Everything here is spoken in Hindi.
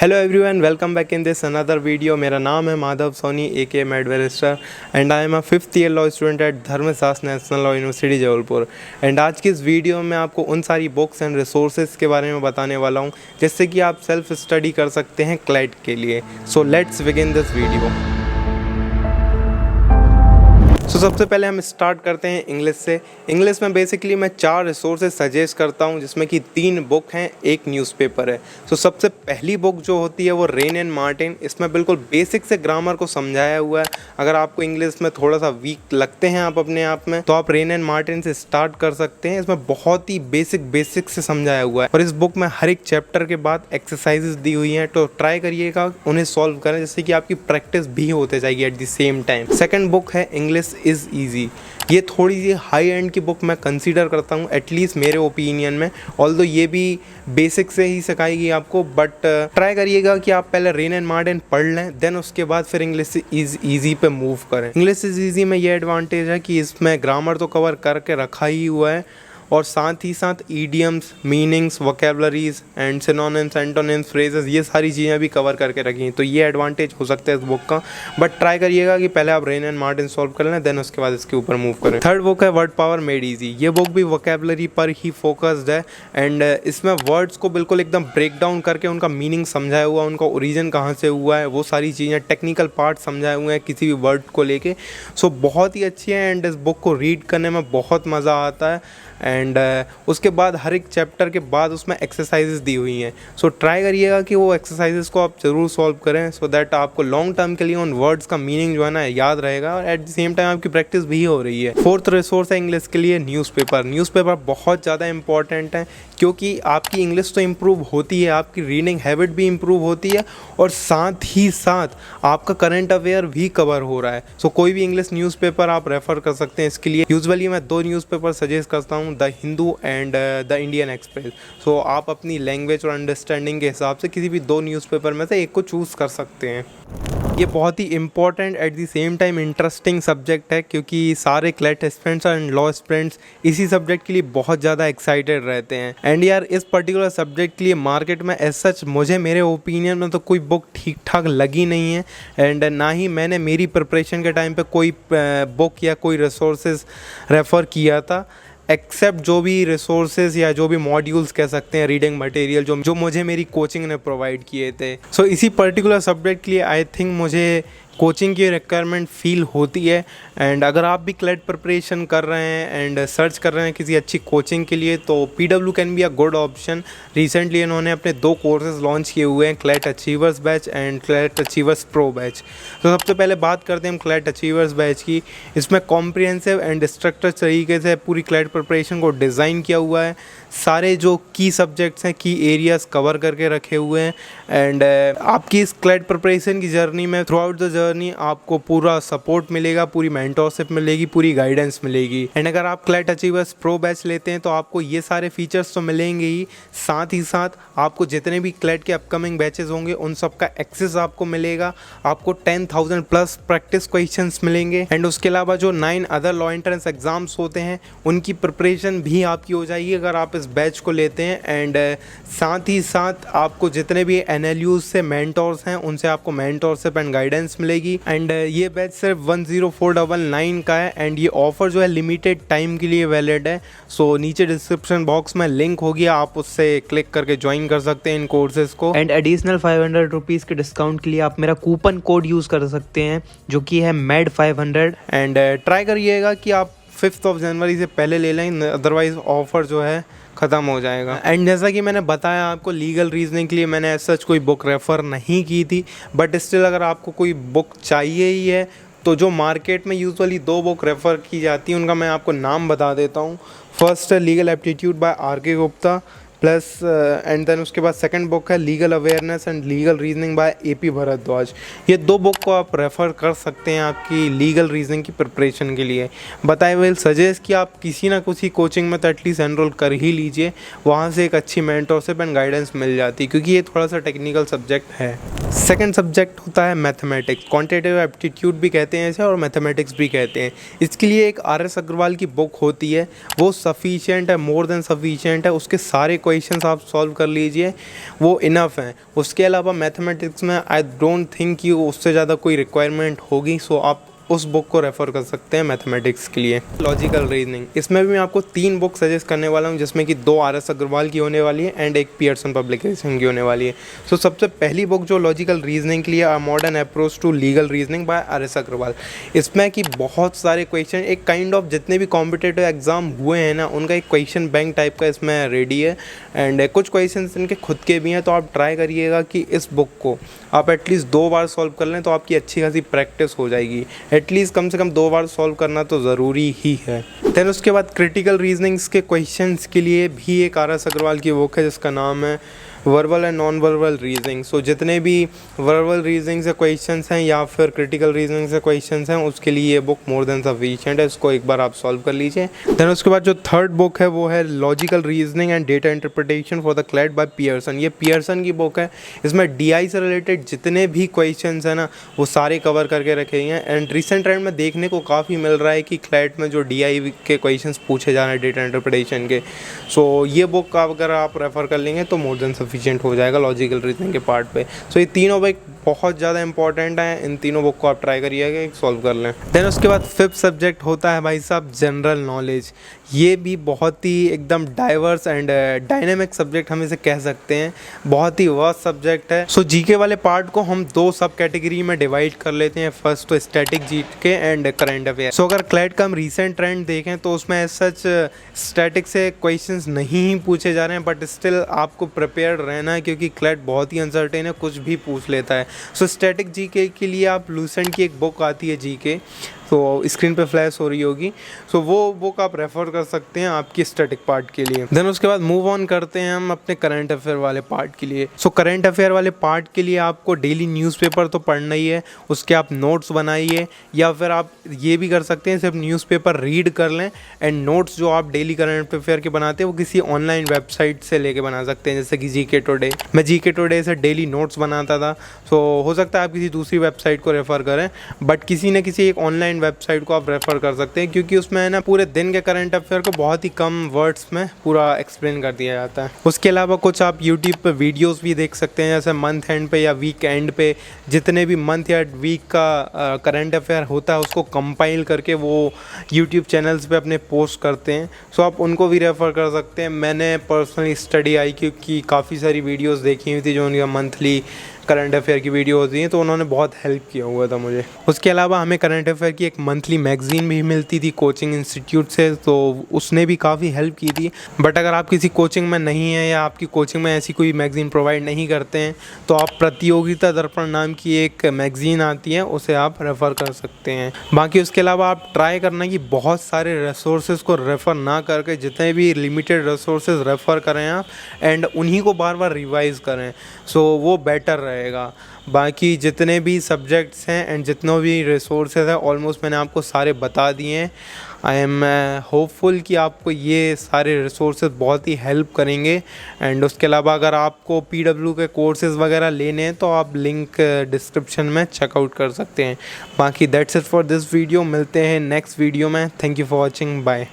Hello everyone, welcome back in this another video. मेरा नाम है Madhav Soni AKA. Mad barrister and I am a 5th year law student at Dharmashastra national law university Jabalpur. And आज की इस वीडियो में आपको उन सारी बुक्स एंड रिसोर्सेज के बारे में बताने वाला हूँ जिससे कि आप सेल्फ स्टडी कर सकते हैं क्लैट के लिए। So let's begin this video. सबसे पहले हम स्टार्ट करते हैं इंग्लिश से। इंग्लिश में बेसिकली मैं 4 रिसोर्सेज सजेस्ट करता हूं जिसमें कि 3 बुक हैं, एक न्यूज़पेपर है। सबसे पहली बुक जो होती है वो रेन एंड मार्टिन। इसमें बिल्कुल बेसिक से ग्रामर को समझाया हुआ है। अगर आपको इंग्लिश में थोड़ा सा वीक लगते हैं आप अपने आप में, तो आप रेन एंड मार्टिन से स्टार्ट कर सकते हैं। इसमें बहुत ही बेसिक से समझाया हुआ है और इस बुक में हर एक चैप्टर के बाद एक्सरसाइजेज दी हुई हैं, तो ट्राई करिएगा उन्हें सॉल्व करें जिससे कि आपकी प्रैक्टिस भी होते जाएगी eight the same time. Second book है इंग्लिश इज़ ईजी। ये थोड़ी सी हाई एंड की बुक मैं कंसीडर करता हूँ, एटलीस्ट मेरे ओपिनियन में। ऑल्दो ये भी बेसिक से ही सिखाएगी आपको, बट ट्राई करिएगा कि आप पहले रेन एंड मार्टिन पढ़ लें, देन उसके बाद फिर इंग्लिश इज़ ईजी पे मूव करें। इंग्लिश इज़ ईजी में ये एडवांटेज है कि इसमें ग्रामर तो कवर करके रखा ही हुआ है और साथ ही साथ idioms, meanings, vocabularies and synonyms, antonyms, phrases, ये सारी चीज़ें भी कवर करके रखी हैं। तो ये एडवांटेज हो सकता है इस बुक का, बट ट्राई करिएगा कि पहले आप रेन एंड मार्टिन सॉल्व कर लें, देन उसके बाद इसके ऊपर मूव करें। थर्ड बुक है वर्ड पावर मेड ईजी। ये बुक भी वोकेबलरी पर ही फोकस्ड है एंड इसमें वर्ड्स को बिल्कुल एकदम ब्रेक डाउन करके उनका मीनिंग समझाया हुआ, उनका ओरिजिन कहाँ से हुआ है, वो सारी चीज़ें, टेक्निकल पार्ट समझाए हुए हैं किसी भी वर्ड को लेके। बहुत ही अच्छी है एंड इस बुक को रीड करने में बहुत मज़ा आता है एंड उसके बाद हर एक चैप्टर के बाद उसमें एक्सरसाइजेस दी हुई हैं। ट्राई करिएगा कि वो एक्सरसाइजेस को आप ज़रूर सॉल्व करें सो दैट आपको लॉन्ग टर्म के लिए उन वर्ड्स का मीनिंग जो है ना याद रहेगा और एट द सेम टाइम आपकी प्रैक्टिस भी हो रही है। फोर्थ रिसोर्स है इंग्लिश के लिए न्यूज़पेपर। न्यूज़पेपर बहुत ज़्यादा इंपॉर्टेंट है क्योंकि आपकी इंग्लिश तो इम्प्रूव होती है, आपकी रीडिंग हैबिट भी इम्प्रूव होती है और साथ ही साथ आपका करंट अवेयर भी कवर हो रहा है। कोई भी इंग्लिश न्यूज़पेपर आप रेफ़र कर सकते हैं इसके लिए। यूजुअली मैं 2 न्यूज़पेपर सजेस्ट करता हूँ, the Hindu and the Indian express. आप अपनी लैंग्वेज और अंडरस्टैंडिंग के हिसाब से किसी भी 2 न्यूज़पेपर में से एक को चूज़ कर सकते हैं। ये बहुत ही important at the same time interesting subject है क्योंकि सारे CLAT aspirants and law aspirants इसी सब्जेक्ट के लिए बहुत ज़्यादा एक्साइटेड रहते हैं। एंड यार इस पर्टिकुलर सब्जेक्ट के लिए मार्केट में एज सच मुझे मेरे ओपिनियन में तो कोई बुक ठीक ठाक लगी नहीं है एंड ना ही मैंने मेरी प्रिपरेशन के टाइम पे कोई बुक या कोई रिसोर्सेज रेफ़र किया था, एक्सेप्ट जो भी रिसोर्सेज या जो भी मॉड्यूल्स कह सकते हैं, रीडिंग मटेरियल जो मुझे मेरी कोचिंग ने प्रोवाइड किए थे। इसी पर्टिकुलर सब्जेक्ट के लिए आई थिंक मुझे कोचिंग की रिक्वायरमेंट फील होती है एंड अगर आप भी क्लैट प्रिपरेशन कर रहे हैं एंड सर्च कर रहे हैं किसी अच्छी कोचिंग के लिए तो PW can be a good option. Recently इन्होंने अपने 2 कोर्सेज लॉन्च किए हुए हैं, CLAT achievers batch and CLAT achievers pro batch. सबसे पहले बात करते हैं हम क्लैट अचीवर्स बैच की। इसमें कॉम्प्रिहेंसिव एंड स्ट्रक्चर्ड तरीके से पूरी क्लैट प्रिपरेशन को डिज़ाइन किया हुआ है। सारे जो की सब्जेक्ट्स हैं, की एरियाज़ कवर करके रखे हुए हैं एंड आपकी इस क्लैट प्रिपरेशन की जर्नी में थ्रू आउट द जर्नी आपको पूरा सपोर्ट मिलेगा, पूरी मेंटरशिप मिलेगी, पूरी गाइडेंस मिलेगी। एंड अगर आप क्लैट अचीवर्स प्रो बैच लेते हैं तो आपको ये सारे फीचर्स तो मिलेंगे ही साथ आपको जितने भी क्लैट के अपकमिंग बैचेस होंगे उन सब का एक्सेस आपको मिलेगा। आपको 10,000 प्लस प्रैक्टिस क्वेश्चंस मिलेंगे एंड उसके अलावा जो 9 अदर लॉ एंट्रेंस एग्जाम्स होते हैं उनकी प्रिपरेशन भी आपकी हो जाएगी अगर आप इस बैच को लेते हैं। एंड साथ ही साथ आपको जितने भी NLUs से मेंटोर्स हैं उनसे आपको मेंटोरशिप एंड गाइडेंस मिलेगी। एंड ये बैच सिर्फ 10499 का है एंड ये ऑफर जो है लिमिटेड टाइम के लिए वैलिड है। नीचे डिस्क्रिप्शन बॉक्स में लिंक होगी, आप उससे क्लिक करके ज्वाइन कर सकते हैं इन कोर्सेज को एंड एडिशनल 500 रुपीज़ के डिस्काउंट के लिए आप मेरा कूपन कोड यूज़ कर सकते हैं जो कि है MED500 एंड ट्राई करिएगा कि आप 5 जनवरी से पहले ले लें, अदरवाइज ऑफर जो है ख़त्म हो जाएगा। एंड जैसा कि मैंने बताया आपको, लीगल रीजनिंग के लिए मैंने ऐसा सच कोई बुक रेफ़र नहीं की थी, बट स्टिल अगर आपको कोई बुक चाहिए ही है तो जो मार्केट में यूजुअली 2 बुक रेफ़र की जाती है उनका मैं आपको नाम बता देता हूँ। फर्स्ट है legal aptitude by RK Gupta plus and then उसके बाद सेकंड बुक है legal awareness and legal reasoning by AP Bhardwaj. ये 2 बुक को आप रेफ़र कर सकते हैं आपकी लीगल रीजनिंग की प्रिपरेशन के लिए। बताए विल सजेस्ट कि आप किसी ना किसी कोचिंग में तो एटलीस्ट एनरोल कर ही लीजिए, वहाँ से एक अच्छी मेंटरशिप एंड गाइडेंस मिल जाती है क्योंकि ये थोड़ा सा टेक्निकल सब्जेक्ट है। सेकेंड सब्जेक्ट होता है मैथमेटिक्स, क्वान्टिटेटिव एप्टीट्यूड भी कहते हैं इसे और मैथमेटिक्स भी कहते हैं। इसके लिए एक RS अग्रवाल की बुक होती है, वो सफिशिएंट है, मोर देन सफिशिएंट है। उसके सारे क्वेश्चंस आप सॉल्व कर लीजिए वो इनफ हैं। उसके अलावा मैथमेटिक्स में आई डोंट थिंक कि उससे ज़्यादा कोई रिक्वायरमेंट होगी, सो आप उस बुक को रेफ़र कर सकते हैं मैथमेटिक्स के लिए। लॉजिकल रीजनिंग, इसमें भी मैं आपको 3 बुक सजेस्ट करने वाला हूँ, जिसमें कि 2 आर एस अग्रवाल की होने वाली है एंड एक पियर्सन पब्लिकेशन की होने वाली है। सो सबसे पहली बुक जो लॉजिकल रीजनिंग के लिए a modern approach to legal reasoning by R S Agarwal. इसमें कि बहुत सारे क्वेश्चन, एक काइंड ऑफ जितने भी कॉम्पिटेटिव एग्जाम हुए हैं ना, उनका एक क्वेश्चन बैंक टाइप का इसमें रेडी है एंड कुछ क्वेश्चन इनके खुद के भी हैं। तो आप ट्राई करिएगा कि इस बुक को आप एटलीस्ट 2 बार सॉल्व कर लें तो आपकी अच्छी खासी प्रैक्टिस हो जाएगी। एटलीस्ट कम से कम 2 बार सॉल्व करना तो ज़रूरी ही है। देन उसके बाद क्रिटिकल रीजनिंग्स के क्वेश्चंस के लिए भी एक आर एस अग्रवाल की बुक है जिसका नाम है verbal and non verbal reasoning. So जितने भी वर्बल रीजनिंग से क्वेश्चंस हैं या फिर क्रिटिकल रीजनिंग से क्वेश्चंस हैं, उसके लिए ये बुक मोर देन सफिशिएंट है। इसको एक बार आप सॉल्व कर लीजिए। देन उसके बाद जो थर्ड बुक है वो है logical reasoning and data interpretation for the CLAT by Pearson. ये पियर्सन की बुक है। इसमें DI से रिलेटेड जितने भी क्वेश्चंस हैं ना, वो सारे कवर करके रखे हैं एंड रिसेंट टाइम में देखने को काफ़ी मिल रहा है कि क्लैट में जो DI के क्वेश्चंस पूछे जा रहे हैं डेटा इंटरप्रिटेशन के, सो ये बुक अगर आप रेफ़र कर लेंगे तो मोर देन सफिशिएंट हो जाएगा लॉजिकल रीजनिंग के पार्ट पे। सो ये तीनों बुक बहुत ज़्यादा इंपॉर्टेंट हैं। इन तीनों बुक को आप ट्राई करिएगा सॉल्व कर लें। देन उसके बाद 5th सब्जेक्ट होता है भाई साहब जनरल नॉलेज। ये भी बहुत ही एकदम डाइवर्स एंड डायनेमिक सब्जेक्ट हम इसे कह सकते हैं। बहुत ही वास्ट सब्जेक्ट है। सो जीके वाले पार्ट को हम 2 सब कैटेगरी में डिवाइड कर लेते हैं। फर्स्ट तो static GK and current affair. So अगर क्लैट का हम रिसेंट ट्रेंड देखें तो उसमें एज सच स्टैटिक से क्वेश्चंस नहीं ही पूछे जा रहे हैं, बट स्टिल आपको प्रिपेयर्ड रहना है क्योंकि क्लैट बहुत ही अनसर्टेन है, कुछ भी पूछ लेता है। सो स्टैटिक जीके के लिए आप लूसेंट की एक बुक आती है जीके, तो स्क्रीन पे फ्लैश हो रही होगी, सो वो बुक आप रेफ़र कर सकते हैं आपकी स्टैटिक पार्ट के लिए। देन उसके बाद मूव ऑन करते हैं हम अपने करंट अफेयर वाले पार्ट के लिए। सो करंट अफेयर वाले पार्ट के लिए आपको डेली न्यूज़पेपर तो पढ़ना ही है, उसके आप नोट्स बनाइए या फिर आप ये भी कर सकते हैं सिर्फ न्यूज़पेपर रीड कर लें एंड नोट्स जो आप डेली करंट अफेयर के बनाते हैं वो किसी ऑनलाइन वेबसाइट से लेके बना सकते हैं, जैसे कि जीके टुडे। मैं जीके टुडे से डेली नोट्स बनाता था, सो हो सकता है आप किसी दूसरी वेबसाइट को रेफ़र करें, बट किसी न किसी एक ऑनलाइन वेबसाइट को आप रेफ़र कर सकते हैं क्योंकि उसमें है ना पूरे दिन के करंट अफेयर को बहुत ही कम वर्ड्स में पूरा एक्सप्लेन कर दिया जाता है। उसके अलावा कुछ आप यूट्यूब पे वीडियोस भी देख सकते हैं, जैसे मंथ एंड पे या वीक एंड पे जितने भी मंथ या वीक का करंट अफेयर होता है उसको कंपाइल करके वो यूट्यूब चैनल्स पे अपने पोस्ट करते हैं। सो आप उनको भी रेफ़र कर सकते हैं। मैंने पर्सनली स्टडी IQ की काफ़ी सारी वीडियोस देखी हुई थी जो उनका मंथली करंट अफेयर की वीडियो होती हैं, तो उन्होंने बहुत हेल्प किया हुआ था मुझे। उसके अलावा हमें करंट अफेयर की एक मंथली मैगज़ीन भी मिलती थी कोचिंग इंस्टीट्यूट से, तो उसने भी काफ़ी हेल्प की थी। बट अगर आप किसी कोचिंग में नहीं हैं या आपकी कोचिंग में ऐसी कोई मैगज़ीन प्रोवाइड नहीं करते हैं तो आप प्रतियोगिता दर्पण नाम की एक मैगज़ीन आती है, उसे आप रेफ़र कर सकते हैं। बाकी उसके अलावा आप ट्राई करना कि बहुत सारे रिसोर्सेज को रेफ़र ना करके जितने भी लिमिटेड रिसोर्सेज रेफ़र करें आप एंड उन्हीं को बार बार रिवाइज़ करें, सो वो बेटर रहेगा। बाकी जितने भी सब्जेक्ट्स हैं एंड जितने भी रिसोर्सेज हैं ऑलमोस्ट मैंने आपको सारे बता दिए हैं। आई एम होपफुल कि आपको ये सारे रिसोर्सेज बहुत ही हेल्प करेंगे। एंड उसके अलावा अगर आपको PW के कोर्सेज़ वगैरह लेने हैं तो आप लिंक डिस्क्रिप्शन में चेकआउट कर सकते हैं। बाकी that's it for this video. मिलते हैं नेक्स्ट वीडियो में। Thank you for watching. Bye.